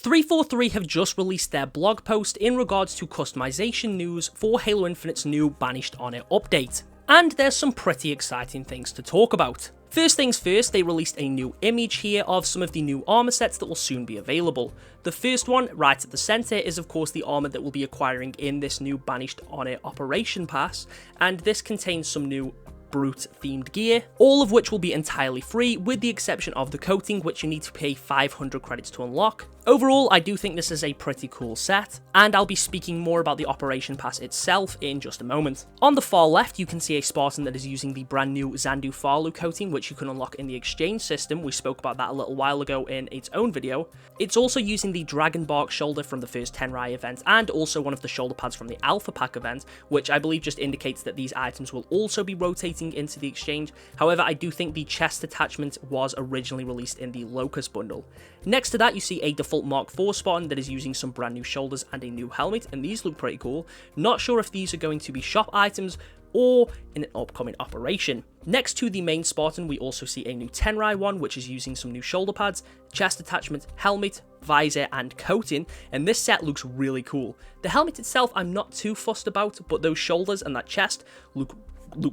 343 have just released their blog post in regards to customization news for Halo Infinite's new Banished Honor update. And there's some pretty exciting things to talk about. First things first, they released a new image here of some of the new armor sets that will soon be available. The first one, right at the center, is of course the armor that we'll be acquiring in this new Banished Honor Operation Pass, and this contains some new Brute themed gear, all of which will be entirely free with the exception of the coating, which you need to pay 500 credits to unlock. Overall, I do think this is a pretty cool set, and I'll be speaking more about the Operation Pass itself in just a moment. On the far left, you can see a Spartan that is using the brand new Xandu Farlu coating, which you can unlock in the exchange system. We spoke about that a little while ago in its own video. It's also using the Dragon Bark shoulder from the first Tenrai event, and also one of the shoulder pads from the Alpha Pack event, which I believe just indicates that these items will also be rotating into the exchange. However, I do think the chest attachment was originally released in the Locust bundle. Next to that, you see a default Mark IV Spartan that is using some brand new shoulders and a new helmet, and these look pretty cool. Not sure if these are going to be shop items or in an upcoming operation. Next to the main Spartan, we also see a new Tenrai one, which is using some new shoulder pads, chest attachment, helmet, visor, and coating, and this set looks really cool. The helmet itself I'm not too fussed about, but those shoulders and that chest look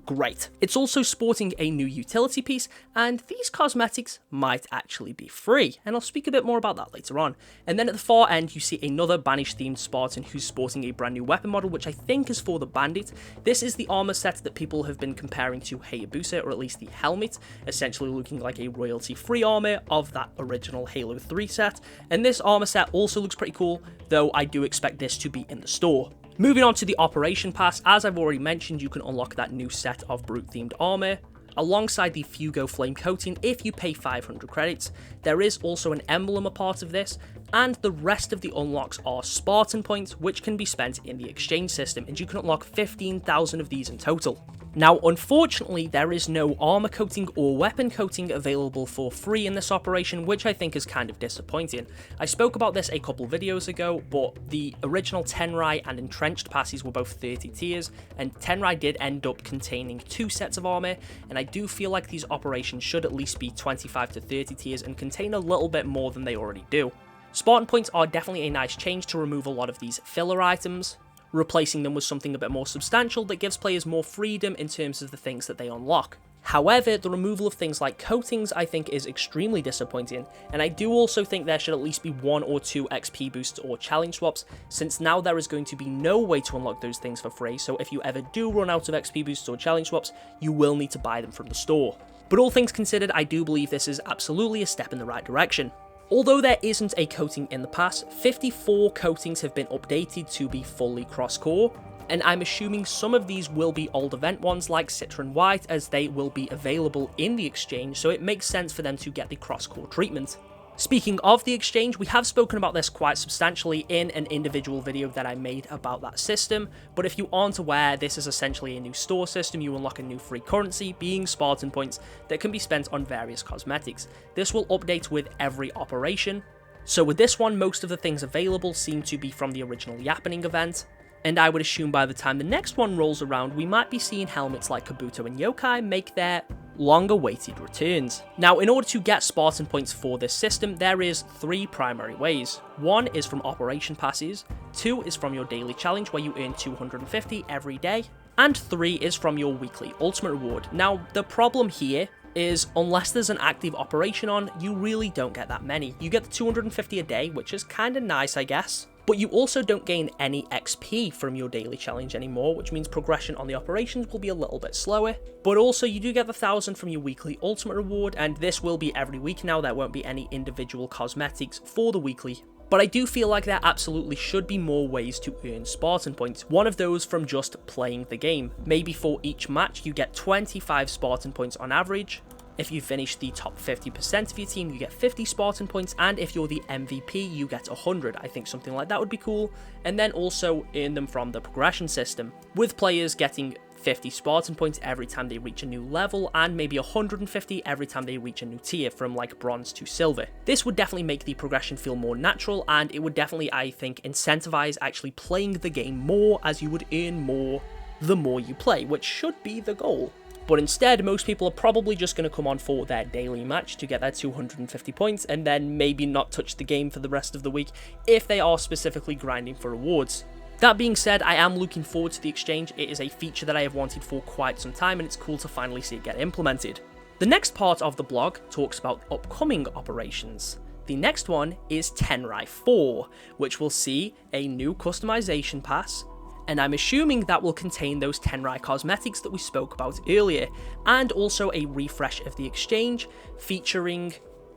great. It's also sporting a new utility piece, and these cosmetics might actually be free, and I'll speak a bit more about that later on. And then at the far end, you see another Banished themed Spartan who's sporting a brand new weapon model, which I think is for the Bandit. This is the armor set that people have been comparing to Hayabusa, or at least the helmet, essentially looking like a royalty free armor of that original Halo 3 set. And this armor set also looks pretty cool, though I do expect this to be in the store. Moving on to the Operation Pass, as I've already mentioned, you can unlock that new set of Brute-themed armor, alongside the Fugo Flame coating if you pay 500 credits. There is also an emblem a part of this, and the rest of the unlocks are Spartan points, which can be spent in the exchange system, and you can unlock 15,000 of these in total. Now, unfortunately, there is no armor coating or weapon coating available for free in this operation, which I think is kind of disappointing. I spoke about this a couple videos ago, but the original Tenrai and Entrenched passes were both 30 tiers, and Tenrai did end up containing 2 sets of armor, and I do feel like these operations should at least be 25 to 30 tiers and contain a little bit more than they already do. Spartan points are definitely a nice change to remove a lot of these filler items, replacing them with something a bit more substantial that gives players more freedom in terms of the things that they unlock. However, the removal of things like coatings I think is extremely disappointing, and I do also think there should at least be 1 or 2 XP boosts or challenge swaps, since now there is going to be no way to unlock those things for free, so if you ever do run out of XP boosts or challenge swaps, you will need to buy them from the store. But all things considered, I do believe this is absolutely a step in the right direction. Although there isn't a coating in the pass, 54 coatings have been updated to be fully cross-core, and I'm assuming some of these will be old event ones like Citron White, as they will be available in the exchange, so it makes sense for them to get the cross-core treatment. Speaking of the exchange, we have spoken about this quite substantially in an individual video that I made about that system, but if you aren't aware, this is essentially a new store system. You unlock a new free currency, being Spartan points, that can be spent on various cosmetics. This will update with every operation, so with this one, most of the things available seem to be from the original Yappening event, and I would assume by the time the next one rolls around, we might be seeing helmets like Kabuto and Yokai make their long-awaited returns. Now, in order to get Spartan points for this system, there is 3 primary ways. 1 is from Operation Passes, 2 is from your daily challenge where you earn 250 every day, and 3 is from your weekly ultimate reward. Now, the problem here is unless there's an active operation on, you really don't get that many. You get the 250 a day, which is kind of nice, I guess, but you also don't gain any XP from your daily challenge anymore, which means progression on the operations will be a little bit slower. But also you do get the 1,000 from your weekly ultimate reward, and this will be every week now. There won't be any individual cosmetics for the weekly. But I do feel like there absolutely should be more ways to earn Spartan points. One of those from just playing the game. Maybe for each match you get 25 Spartan points on average. If you finish the top 50% of your team, you get 50 Spartan points, and if you're the MVP, you get 100. I think something like that would be cool. And then also earn them from the progression system, with players getting 50 Spartan points every time they reach a new level, and maybe 150 every time they reach a new tier, from like bronze to silver. This would definitely make the progression feel more natural, and it would definitely, I think, incentivize actually playing the game more, as you would earn more the more you play, which should be the goal. But instead, most people are probably just going to come on for their daily match to get their 250 points and then maybe not touch the game for the rest of the week if they are specifically grinding for rewards. That being said, I am looking forward to the exchange. It is a feature that I have wanted for quite some time, and it's cool to finally see it get implemented. The next part of the blog talks about upcoming operations. The next one is Tenrai 4, which will see a new customization pass, and I'm assuming that will contain those Tenrai cosmetics that we spoke about earlier, and also a refresh of the exchange, featuring,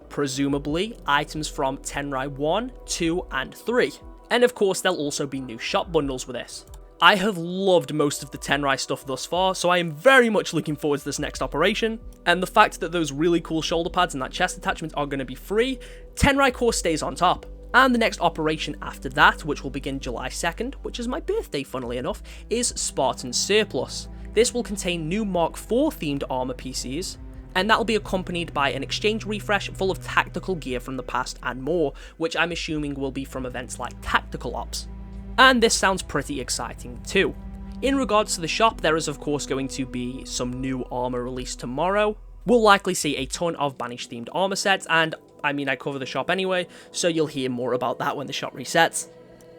presumably, items from Tenrai 1, 2, and 3. And of course, there'll also be new shop bundles with this. I have loved most of the Tenrai stuff thus far, so I am very much looking forward to this next operation, and the fact that those really cool shoulder pads and that chest attachment are going to be free, Tenrai Core stays on top. And the next operation after that, which will begin July 2nd, which is my birthday funnily enough, is Spartan Surplus. This will contain new Mark IV themed armour PCs, and that will be accompanied by an exchange refresh full of tactical gear from the past and more, which I'm assuming will be from events like Tactical Ops. And this sounds pretty exciting too. In regards to the shop, there is of course going to be some new armour released tomorrow. We'll likely see a ton of Banished themed armour sets, and I mean I cover the shop anyway, so you'll hear more about that when the shop resets.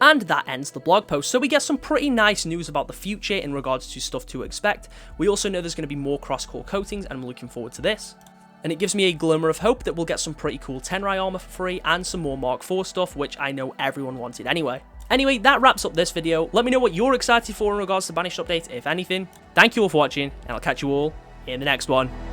And that ends the blog post, so we get some pretty nice news about the future in regards to stuff to expect. We also know there's going to be more cross-core coatings, and I'm looking forward to this. And it gives me a glimmer of hope that we'll get some pretty cool Tenrai armour for free, and some more Mark IV stuff, which I know everyone wanted anyway. Anyway, that wraps up this video. Let me know what you're excited for in regards to Banished updates, if anything. Thank you all for watching, and I'll catch you all in the next one.